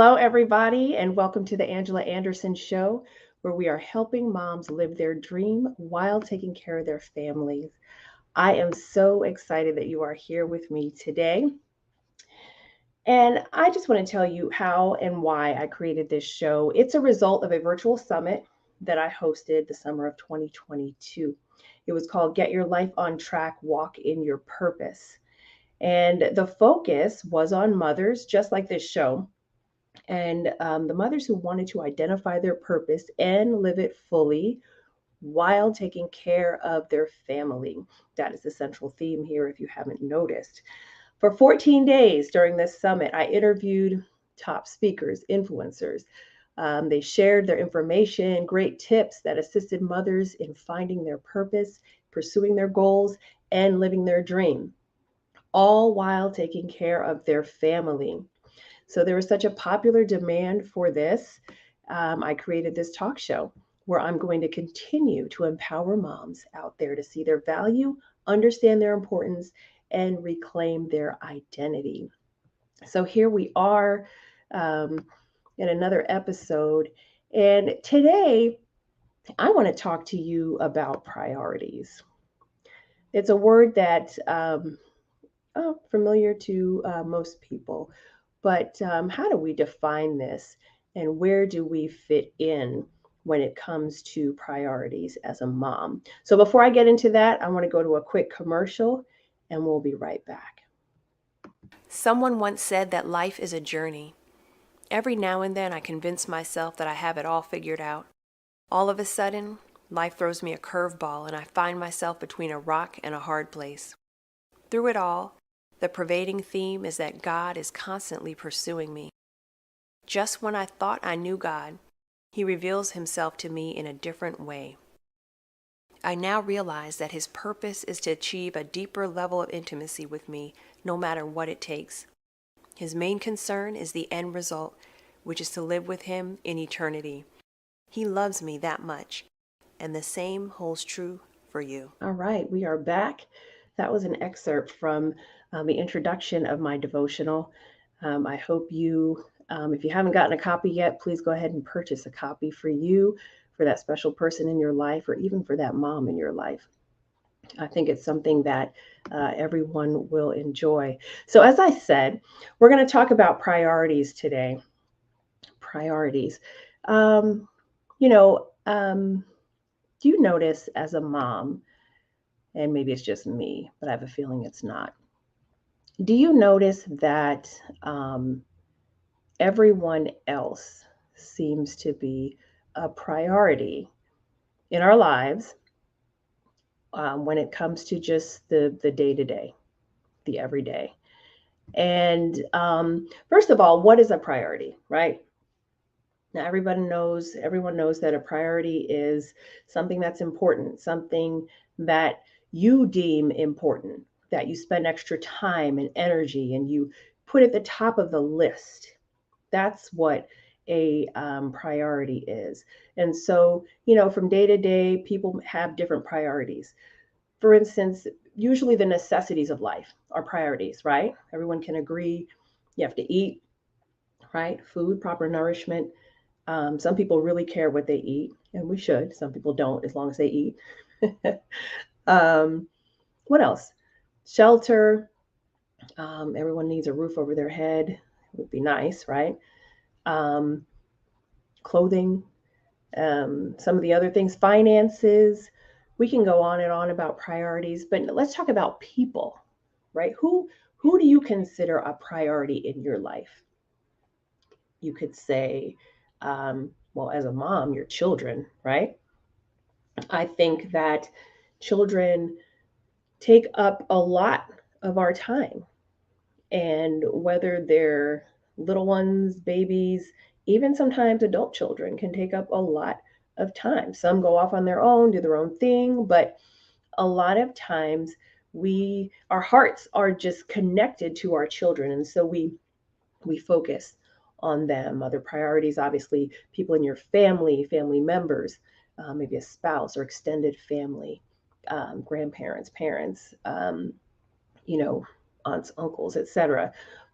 Hello, everybody, and welcome to the Angela Anderson Show, where we are helping moms live their dream while taking care of their families. I am so excited that you are here with me today. And I just want to tell you how and why I created this show. It's a result of a virtual summit that I hosted the summer of 2022. It was called Get Your Life on Track, Walk in Your Purpose. And the focus was on mothers, just like this show, and the mothers who wanted to identify their purpose and live it fully while taking care of their family. That is the central theme here, if you haven't noticed. For 14 days during this summit, I interviewed top speakers, influencers. They shared their information, great tips that assisted mothers in finding their purpose, pursuing their goals, and living their dream, all while taking care of their family. So there was such a popular demand for this. I created this talk show where I'm going to continue to empower moms out there to see their value, understand their importance, and reclaim their identity. So here we are um, in another episode. And today, I want to talk to you about priorities. It's a word that familiar to most people. But how do we define this and where do we fit in when it comes to priorities as a mom? So before I get into that, I want to go to a quick commercial and we'll be right back. Someone once said that life is a journey. Every now and then I convince myself that I have it all figured out. All of a sudden, life throws me a curveball and I find myself between a rock and a hard place. Through it all, the pervading theme is that God is constantly pursuing me. Just when I thought I knew God, He reveals Himself to me in a different way. I now realize that His purpose is to achieve a deeper level of intimacy with me, no matter what it takes. His main concern is the end result, which is to live with Him in eternity. He loves me that much, and the same holds true for you. All right, we are back. That was an excerpt from the introduction of my devotional. I hope if you haven't gotten a copy yet, please go ahead and purchase a copy for you, for that special person in your life, or even for that mom in your life. I think it's something that everyone will enjoy. So, as I said, we're going to talk about priorities today. Priorities. Um, you know, um, do you notice as a mom, and maybe it's just me, but I have a feeling it's not. Do you notice that everyone else seems to be a priority in our lives when it comes to just the day to day, the everyday? And first of all, what is a priority, right? Now, everyone knows that a priority is something that's important, something that you deem important, that you spend extra time and energy and you put at the top of the list. That's what a priority is. And so, from day to day, people have different priorities. For instance, usually the necessities of life are priorities, right? Everyone can agree you have to eat, right? Food, proper nourishment. Some people really care what they eat, and we should. Some people don't, as long as they eat. um, what else? Shelter. Everyone needs a roof over their head. It would be nice, right? Um, Clothing. Some of the other things, finances. We can go on and on about priorities, but let's talk about people, right? Who do you consider a priority in your life? You could say, well, as a mom, your children, right? I think that children take up a lot of our time. And whether they're little ones, babies, even sometimes adult children can take up a lot of time. Some go off on their own, do their own thing, but a lot of times our hearts are just connected to our children. And so we focus on them. Other priorities, obviously, people in your family members, maybe a spouse or extended family, grandparents, parents, you know, aunts, uncles, etc.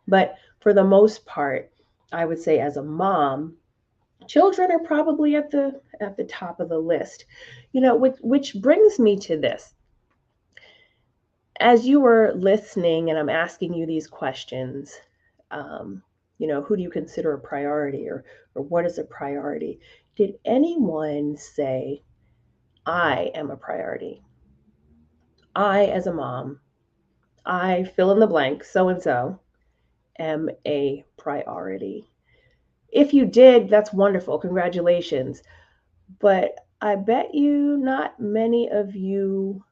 But for the most part, I would say as a mom, children are probably at the top of the list. Which brings me to this. As you were listening and I'm asking you these questions, um, who do you consider a priority, or what is a priority? Did anyone say, I am a priority? I, as a mom, I fill in the blank, so and so, am a priority. If you did, that's wonderful. Congratulations. But I bet you not many of you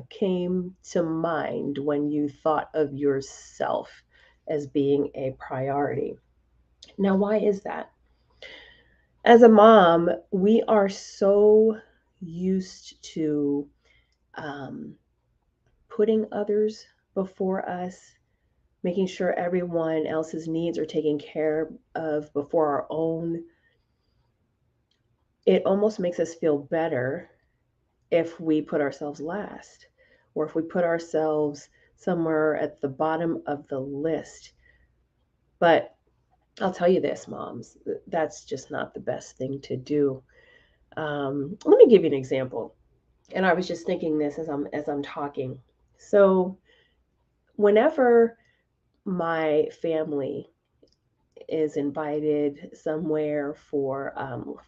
came to mind when you thought of yourself as being a priority. Now, why is that? As a mom, we are so used to um, putting others before us, making sure everyone else's needs are taken care of before our own. It almost makes us feel better if we put ourselves last, or if we put ourselves somewhere at the bottom of the list. But I'll tell you this, moms, that's just not the best thing to do. Let me give you an example. And I was just thinking this as I'm talking. So whenever my family is invited somewhere for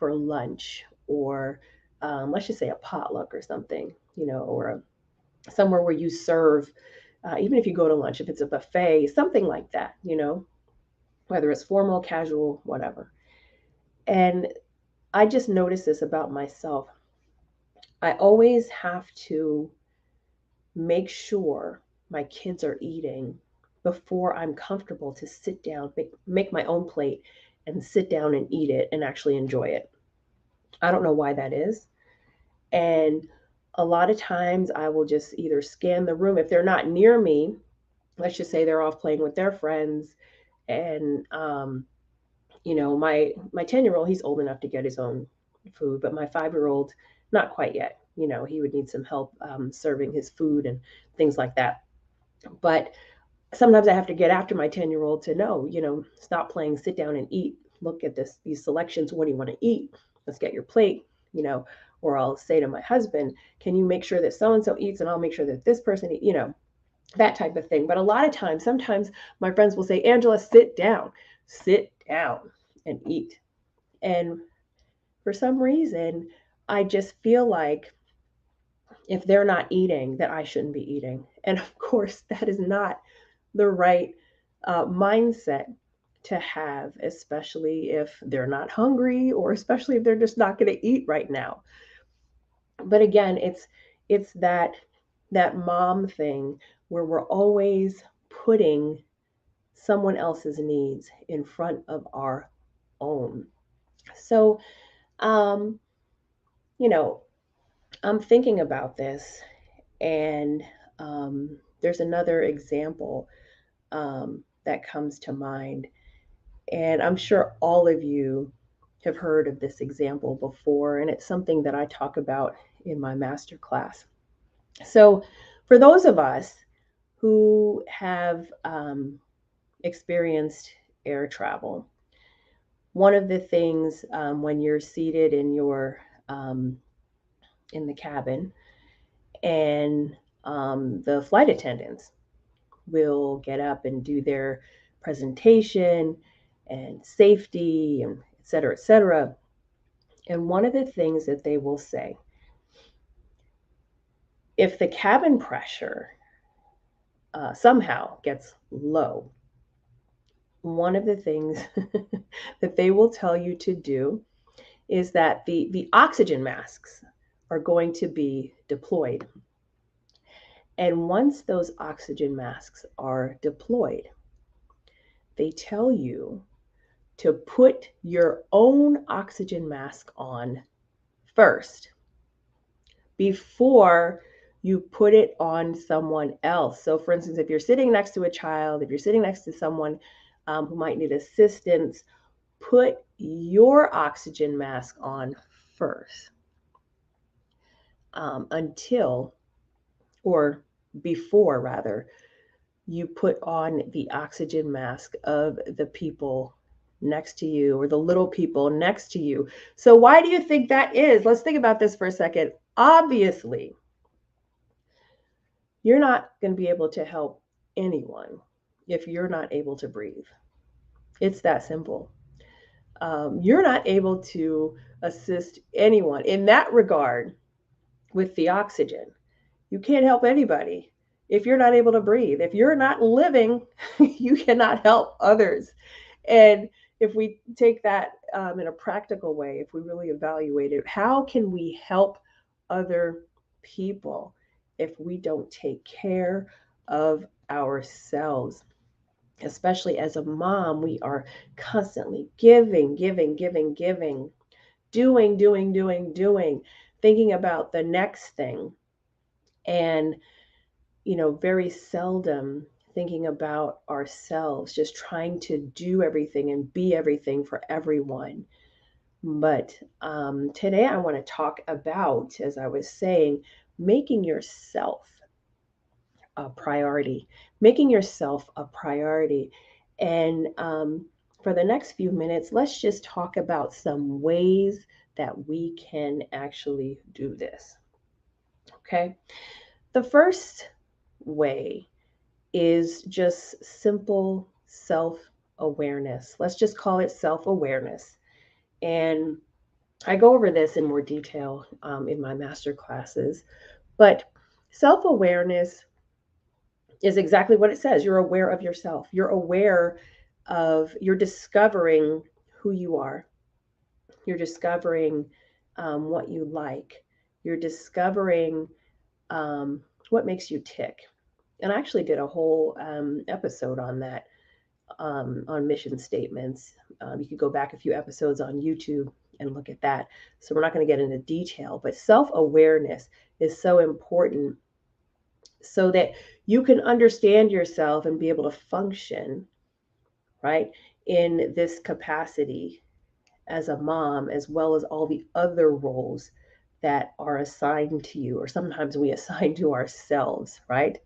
lunch, or let's just say a potluck or something, or somewhere where you serve, even if you go to lunch, if it's a buffet, something like that, whether it's formal, casual, whatever. And I just noticed this about myself. I always have to make sure my kids are eating before I'm comfortable to sit down, make my own plate and sit down and eat it and actually enjoy it. I don't know why that is. And a lot of times I will just either scan the room. If they're not near me, let's just say they're off playing with their friends, and my 10-year-old, he's old enough to get his own food, but my 5-year-old, not quite yet. He would need some help serving his food and things like that. But sometimes I have to get after my 10-year-old to know, stop playing, sit down and eat. Look at these selections. What do you want to eat? Let's get your plate, you know. Or I'll say to my husband, can you make sure that so and so eats, and I'll make sure that this person eats, that type of thing. But a lot of times, sometimes my friends will say, Angela, sit down and eat. And for some reason, I just feel like if they're not eating, that I shouldn't be eating. And of course, that is not the right mindset to have, especially if they're not hungry, or especially if they're just not going to eat right now. But again, it's that mom thing where we're always putting someone else's needs in front of our own. So, um, you know, I'm thinking about this, and um, there's another example that comes to mind. And I'm sure all of you have heard of this example before, and it's something that I talk about in my master class. So, for those of us who have experienced air travel, one of the things when you're seated um, in the cabin, and the flight attendants will get up and do their presentation and safety and et cetera, et cetera. And one of the things that they will say, if the cabin pressure somehow gets low, one of the things that they will tell you to do is that the oxygen masks are going to be deployed. And once those oxygen masks are deployed, they tell you to put your own oxygen mask on first before you put it on someone else. So, for instance, if you're sitting next to a child, if you're sitting next to someone who might need assistance, put your oxygen mask on first until, or before rather, you put on the oxygen mask of the people next to you or the little people next to you. So, why do you think that is? Let's think about this for a second. Obviously, you're not going to be able to help anyone if you're not able to breathe. It's that simple. You're not able to assist anyone in that regard with the oxygen. You can't help anybody if you're not able to breathe. If you're not living, you cannot help others. And if we take that in a practical way, if we really evaluate it, how can we help other people if we don't take care of ourselves? Especially as a mom, we are constantly giving, giving, giving, giving, doing, doing, doing, doing, thinking about the next thing. And, very seldom thinking about ourselves, just trying to do everything and be everything for everyone. But today I want to talk about, as I was saying, making yourself a priority, making yourself a priority. And for the next few minutes, let's just talk about some ways that we can actually do this. Okay. The first way is just simple self awareness. Let's just call it self awareness. And I go over this in more detail in my master classes. But self awareness is exactly what it says. You're aware of yourself. You're discovering who you are. You're discovering what you like. You're discovering what makes you tick. And I actually did a whole episode on that, on mission statements. You could go back a few episodes on YouTube and look at that. So we're not going to get into detail, but self awareness is so important so that you can understand yourself and be able to function, right, in this capacity as a mom, as well as all the other roles that are assigned to you, or sometimes we assign to ourselves, right?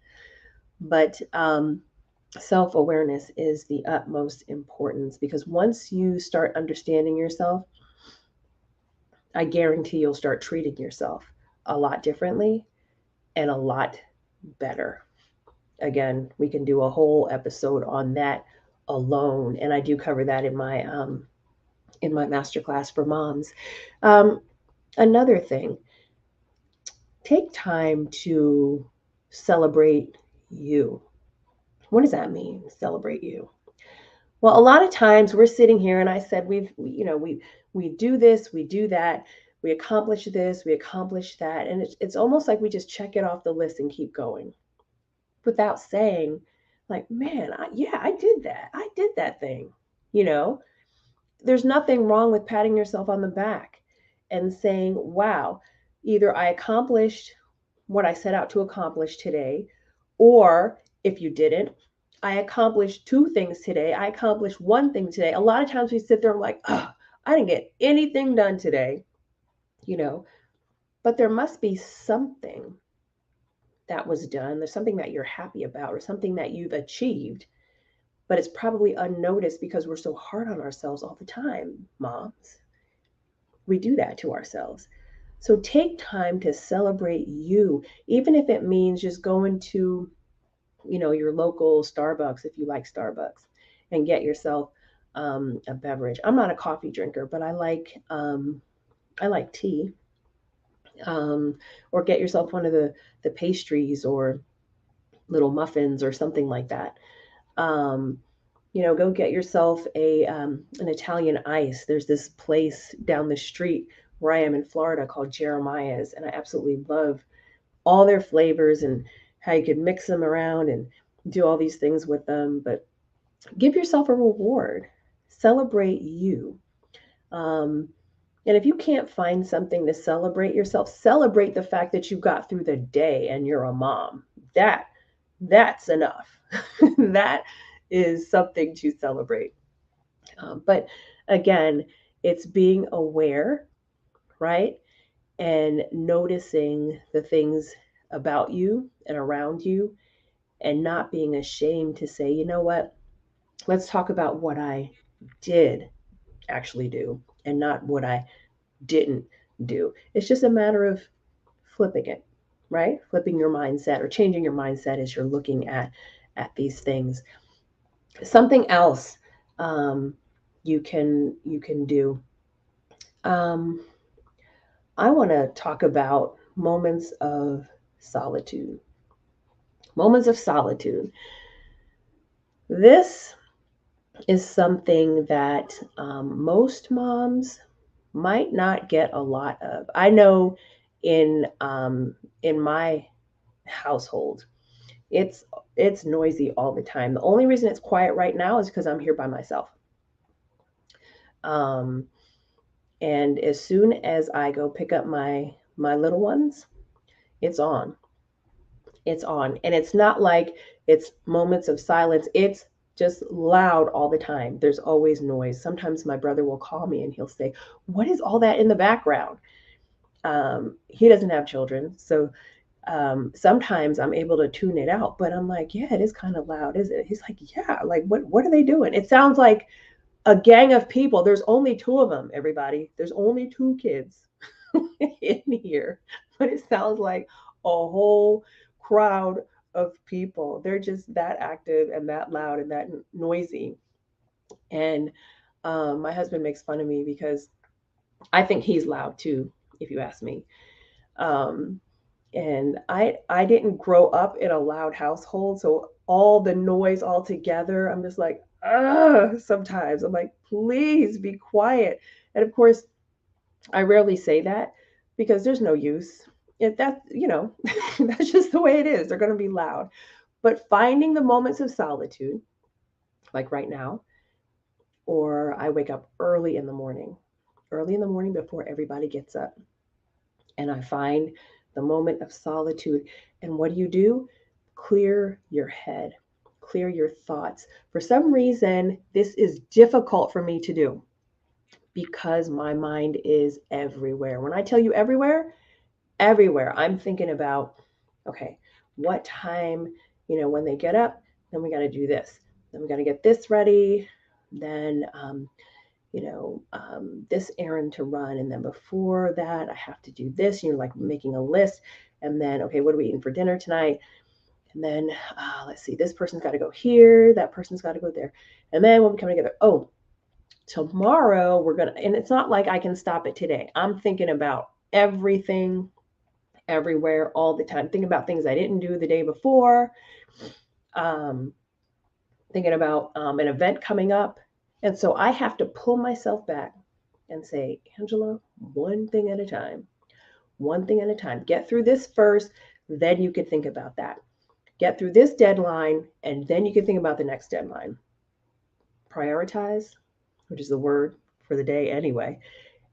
But self awareness is the utmost importance because once you start understanding yourself, I guarantee you'll start treating yourself a lot differently and a lot better. Again, we can do a whole episode on that alone, and I do cover that in my masterclass for moms. Um, Another thing, take time to celebrate you. What does that mean? Celebrate you. Well, a lot of times we're sitting here, and I said we do this, we do that, we accomplish this, we accomplish that, and it's almost like we just check it off the list and keep going without saying, like, man, yeah, I did that. I did that thing. You know, there's nothing wrong with patting yourself on the back and saying, wow, either I accomplished what I set out to accomplish today, or if you didn't, I accomplished two things today. I accomplished one thing today. A lot of times we sit there and like, oh, I didn't get anything done today, you know, but there must be something that was done. There's something that you're happy about or something that you've achieved, but it's probably unnoticed because we're so hard on ourselves all the time, moms. We do that to ourselves. So take time to celebrate you, even if it means just going to, your local Starbucks if you like Starbucks and get yourself a beverage. I'm not a coffee drinker, but I like tea. Um, or get yourself one of the pastries or little muffins or something like that. Um, go get yourself a an Italian ice. There's this place down the street where I am in Florida called Jeremiah's, and I absolutely love all their flavors and how you can mix them around and do all these things with them. But give yourself a reward, celebrate you. Um, and if you can't find something to celebrate yourself, celebrate the fact that you got through the day and you're a mom. That that's enough. That is something to celebrate. But again, it's being aware, right? And noticing the things about you and around you and not being ashamed to say, you know what? Let's talk about what I did actually do and not what I didn't do. It's just a matter of flipping it, right? Flipping your mindset or changing your mindset as you're looking at these things. Something else um, you can do. Um, I want to talk about moments of solitude. Moments of solitude. This is something that most moms might not get a lot of. I know in my household, it's it's noisy all the time. The only reason it's quiet right now is because I'm here by myself. Um, and as soon as I go pick up my little ones, it's on. It's on, and it's not like it's moments of silence. It's just loud all the time. There's always noise. Sometimes my brother will call me and he'll say, "What is all that in the background?" He doesn't have children, so sometimes I'm able to tune it out, but I'm like, yeah, it is kind of loud, is it? He's like, yeah, like what are they doing? It sounds like a gang of people. There's only two of them, everybody. There's only two kids in here, but it sounds like a whole crowd of people. They're just that active and that loud and that noisy. And my husband makes fun of me because I think he's loud too, if you ask me. Um, and I didn't grow up in a loud household, so all the noise all together, I'm just like, sometimes I'm like, please be quiet. And of course, I rarely say that because there's no use. If that, that's just the way it is. They're going to be loud. But finding the moments of solitude, like right now, or I wake up early in the morning before everybody gets up, and I find the moment of solitude. And what do? Clear your head, clear your thoughts. For some reason, this is difficult for me to do because my mind is everywhere. When I tell you everywhere, everywhere, I'm thinking about, okay, what time, when they get up, then we got to do this. Then we got to get this ready. Then, this errand to run. And then before that, I have to do this. And you're like making a list. And then, okay, what are we eating for dinner tonight? And then let's see, this person's got to go here. That person's got to go there. And then when we come together, oh, tomorrow we're going to, and it's not like I can stop it today. I'm thinking about everything, everywhere, all the time. Thinking about things I didn't do the day before. Um, Thinking about an event coming up. And so I have to pull myself back and say, Angela, one thing at a time, one thing at a time. Get through this first, then you can think about that. Get through this deadline, and then you can think about the next deadline. Prioritize, which is the word for the day anyway,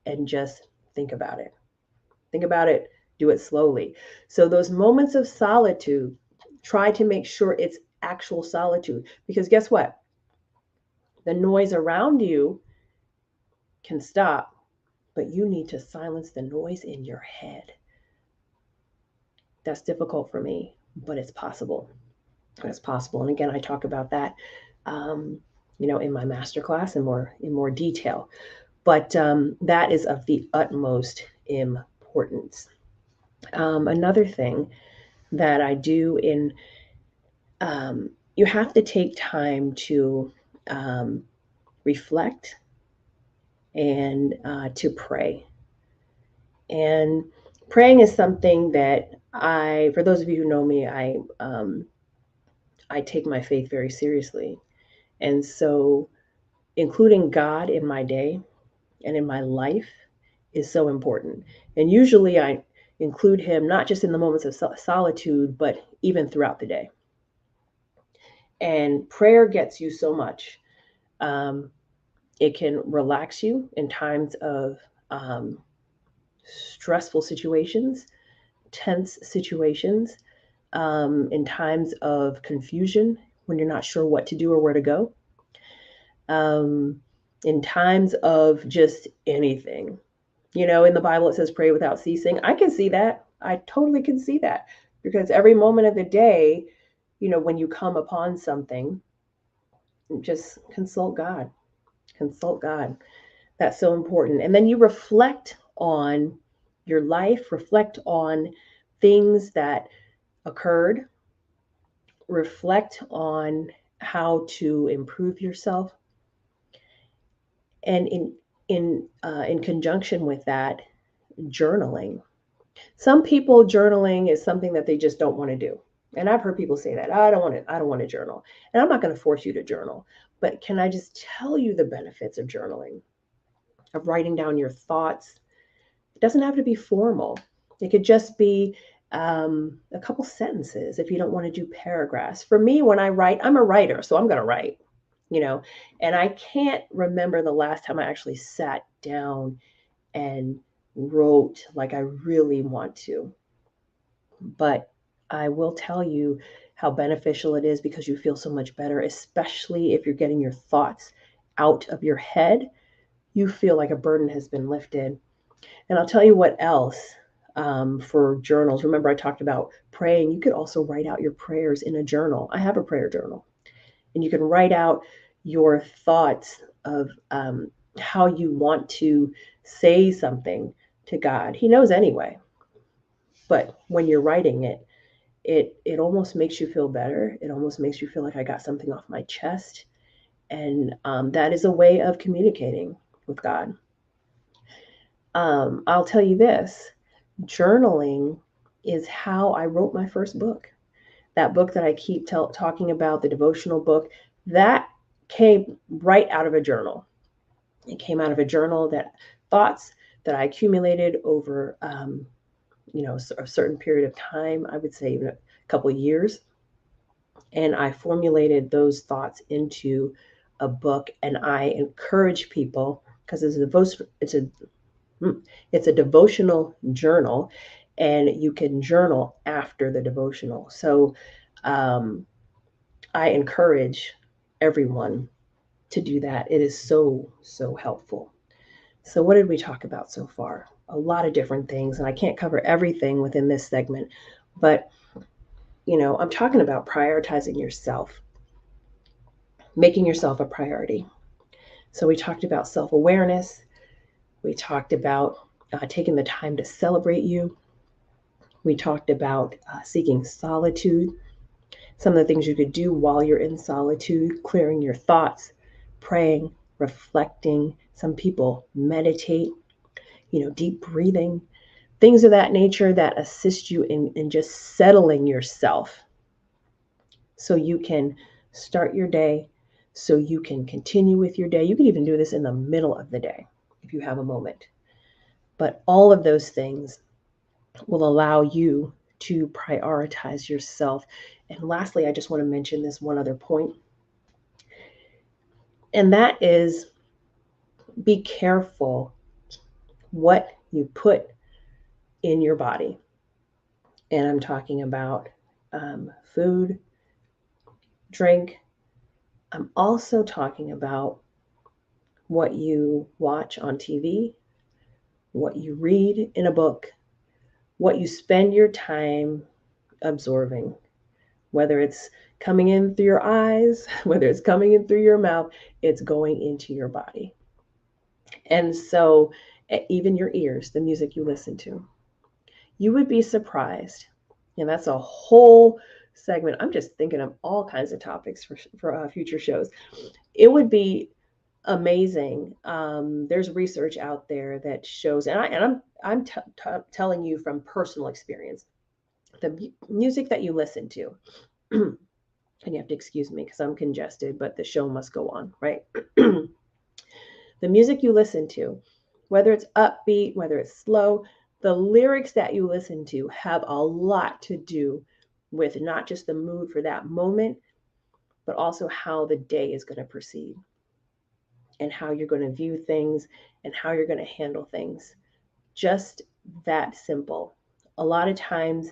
and just think about it. Think about it, do it slowly. So, those moments of solitude, try to make sure it's actual solitude. Because guess what? The noise around you can stop, but you need to silence the noise in your head. That's difficult for me, but it's possible. It's possible. And again, I talk about that, um, in my masterclass in more detail. But that is of the utmost importance. Another thing that I do you have to take time to um, reflect and to pray. And praying is something that for those of you who know me, I take my faith very seriously. And so, including God in my day and in my life is so important. And usually, I include Him not just in the moments of solitude, but even throughout the day. And prayer gets you so much. Um, it can relax you in times of um, stressful situations, tense situations, in times of confusion when you're not sure what to do or where to go, um, in times of just anything. In the Bible it says pray without ceasing. I can see that. I totally can see that because every moment of the day, when you come upon something, just consult God. Consult God. That's so important. And then you reflect on your life, reflect on things that occurred, reflect on how to improve yourself, and in conjunction with that, journaling. Some people, journaling is something that they just don't want to do. And I've heard people say that, I don't want to journal. And I'm not going to force you to journal, but can I just tell you the benefits of journaling, of writing down your thoughts? It doesn't have to be formal. It could just be a couple sentences if you don't want to do paragraphs. For me, when I write, I'm a writer, so I'm going to write, you know, and I can't remember the last time I actually sat down and wrote like I really want to. But I will tell you how beneficial it is because you feel so much better, especially if you're getting your thoughts out of your head. You feel like a burden has been lifted. And I'll tell you what else, for journals. Remember, I talked about praying. You could also write out your prayers in a journal. I have a prayer journal, and you can write out your thoughts of how you want to say something to God. He knows anyway, but when you're writing it, it almost makes you feel better. It almost makes you feel like I got something off my chest, and that is a way of communicating with God. I'll tell you this: journaling is how I wrote my first book. That book that I keep talking about, the devotional book, that came right out of a journal. It came out of a journal, that thoughts that I accumulated over, a certain period of time. I would say even a couple of years, and I formulated those thoughts into a book. And I encourage people, because it's a devotional journal, and you can journal after the devotional. So um, I encourage everyone to do that. It is so, so helpful. So, what did we talk about so far? A lot of different things, and I can't cover everything within this segment, but I'm talking about prioritizing yourself, making yourself a priority. So, we talked about self awareness, we talked about taking the time to celebrate you, we talked about seeking solitude, some of the things you could do while you're in solitude: clearing your thoughts, praying, reflecting. Some people meditate, deep breathing, things of that nature that assist you in just settling yourself so you can start your day, so you can continue with your day. You can even do this in the middle of the day if you have a moment. But all of those things will allow you to prioritize yourself. And lastly, I just want to mention this one other point, and that is, be careful what you put in your body. And I'm talking about food, drink. I'm also talking about what you watch on TV, what you read in a book, what you spend your time absorbing, whether it's coming in through your eyes, whether it's coming in through your mouth, it's going into your body. And so, even your ears, the music you listen to, you would be surprised. And that's a whole segment. I'm just thinking of all kinds of topics for future shows. It would be amazing. There's research out there that shows, and I'm telling you from personal experience, the music that you listen to, and you have to excuse me because I'm congested, but the show must go on, right? The music you listen to, whether it's upbeat, whether it's slow, the lyrics that you listen to have a lot to do with not just the mood for that moment, but also how the day is going to proceed and how you're going to view things and how you're going to handle things. Just that simple. A lot of times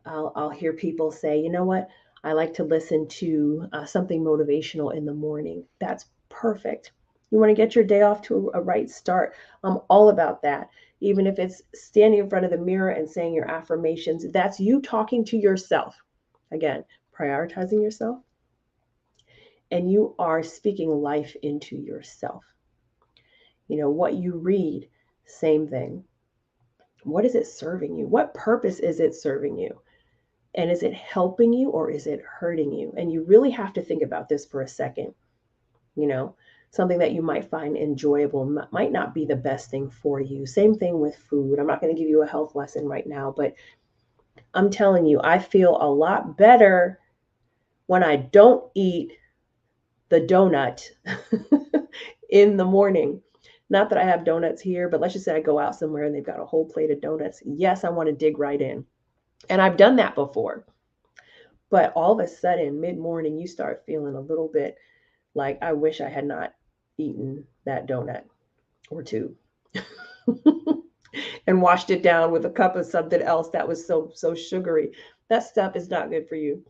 I'll hear people say, you know what, I like to listen to something motivational in the morning. That's perfect. You want to get your day off to a right start. I'm all about that. Even if it's standing in front of the mirror and saying your affirmations, that's you talking to yourself. Again, prioritizing yourself, and you are speaking life into yourself. What you read, same thing. What is it serving you? What purpose is it serving you? And is it helping you or is it hurting you? And you really have to think about this for a second. You know, something that you might find enjoyable might not be the best thing for you. Same thing with food. I'm not going to give you a health lesson right now, but I'm telling you, I feel a lot better when I don't eat the donut in the morning. Not that I have donuts here, but let's just say I go out somewhere and they've got a whole plate of donuts. Yes, I want to dig right in. And I've done that before. But all of a sudden, mid morning, you start feeling a little bit like, I wish I had not eaten that donut or two and washed it down with a cup of something else that was so sugary. That stuff is not good for you.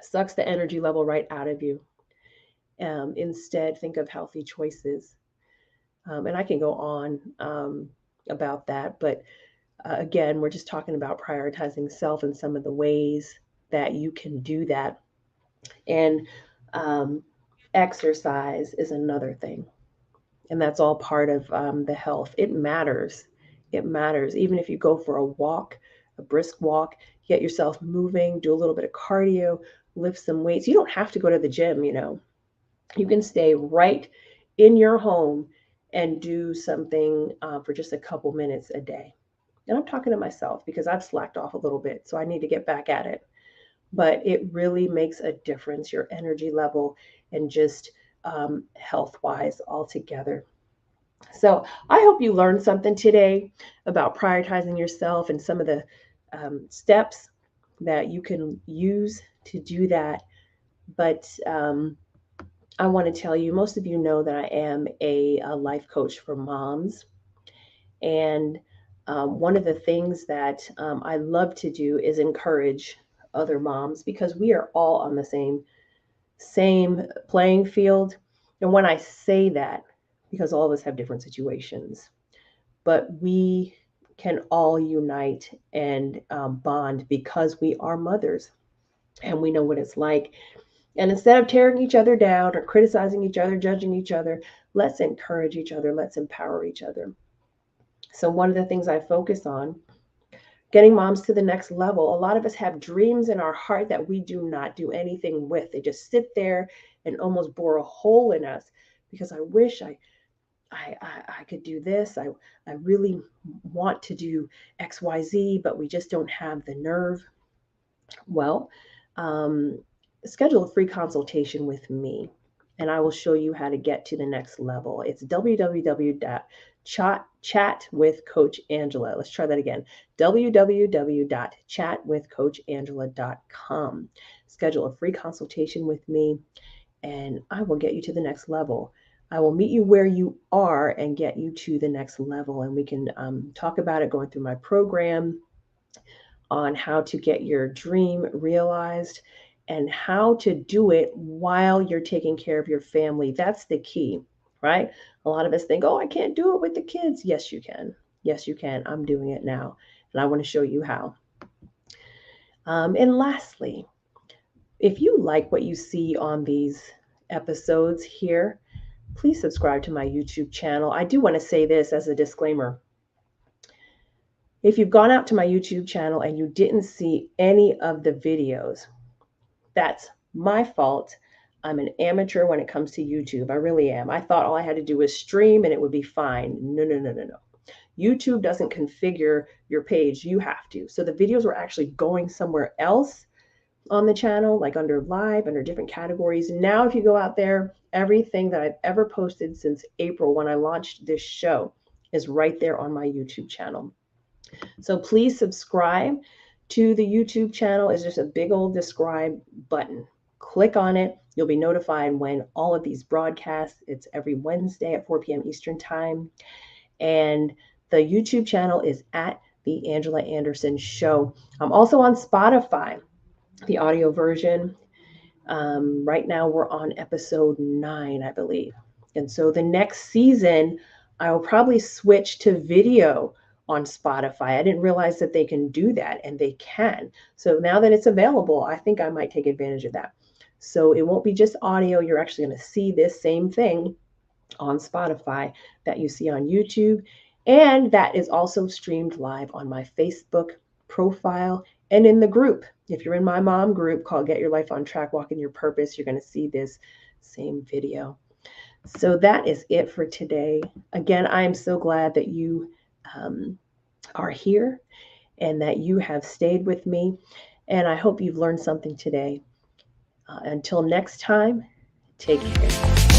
Sucks the energy level right out of you. Instead, think of healthy choices. And I can go on about that, but again, we're just talking about prioritizing self and some of the ways that you can do that. And um, exercise is another thing. And that's all part of the health. It matters. It matters. Even if you go for a walk, a brisk walk, get yourself moving, do a little bit of cardio, lift some weights. You don't have to go to the gym. You can stay right in your home and do something for just a couple minutes a day. And I'm talking to myself because I've slacked off a little bit, so I need to get back at it. But it really makes a difference, your energy level and just health wise altogether. So I hope you learned something today about prioritizing yourself and some of the steps that you can use to do that. But I want to tell you, most of you know that I am a life coach for moms. And one of the things that I love to do is encourage other moms because we are all on the same playing field. And when I say that, because all of us have different situations, but we can all unite and bond because we are mothers and we know what it's like. And instead of tearing each other down or criticizing each other, judging each other, let's encourage each other, let's empower each other. So, one of the things I focus on, getting moms to the next level. A lot of us have dreams in our heart that we do not do anything with. They just sit there and almost bore a hole in us because I wish I could do this. I really want to do XYZ, but we just don't have the nerve. Well, um, schedule a free consultation with me and I will show you how to get to the next level. It's www.chatwithcoachangela. Let's try that again. www.chatwithcoachangela.com. Schedule a free consultation with me and I will get you to the next level. I will meet you where you are and get you to the next level. And we can talk about it going through my program on how to get your dream realized and how to do it while you're taking care of your family. That's the key, right? A lot of us think, oh, I can't do it with the kids. Yes, you can. Yes, you can. I'm doing it now. And I want to show you how. And lastly, if you like what you see on these episodes here, please subscribe to my YouTube channel. I do want to say this as a disclaimer. If you've gone out to my YouTube channel and you didn't see any of the videos, that's my fault. I'm an amateur when it comes to YouTube. I really am. I thought all I had to do was stream and it would be fine. No, no, no, no, no. YouTube doesn't configure your page. You have to. So the videos were actually going somewhere else on the channel, like under live, under different categories. Now, if you go out there, everything that I've ever posted since April when I launched this show is right there on my YouTube channel. So please subscribe to the YouTube channel. It's just a big old subscribe button. Click on it. You'll be notified when all of these broadcasts. It's every Wednesday at 4 p.m. Eastern Time. And the YouTube channel is at The Angela Anderson Show. I'm also on Spotify, the audio version. Right now we're on episode 9, I believe. And so the next season, I will probably switch to video on Spotify. I didn't realize that they can do that, and they can. So now that it's available, I think I might take advantage of that. So it won't be just audio. You're actually going to see this same thing on Spotify, that you see on YouTube, and that is also streamed live on my Facebook profile and in the group. If you're in my mom group called Get Your Life on Track, Walking Your Purpose, you're going to see this same video. So that is it for today. Again, I am so glad that you um, are here and that you have stayed with me. And I hope you've learned something today. Until next time, take care.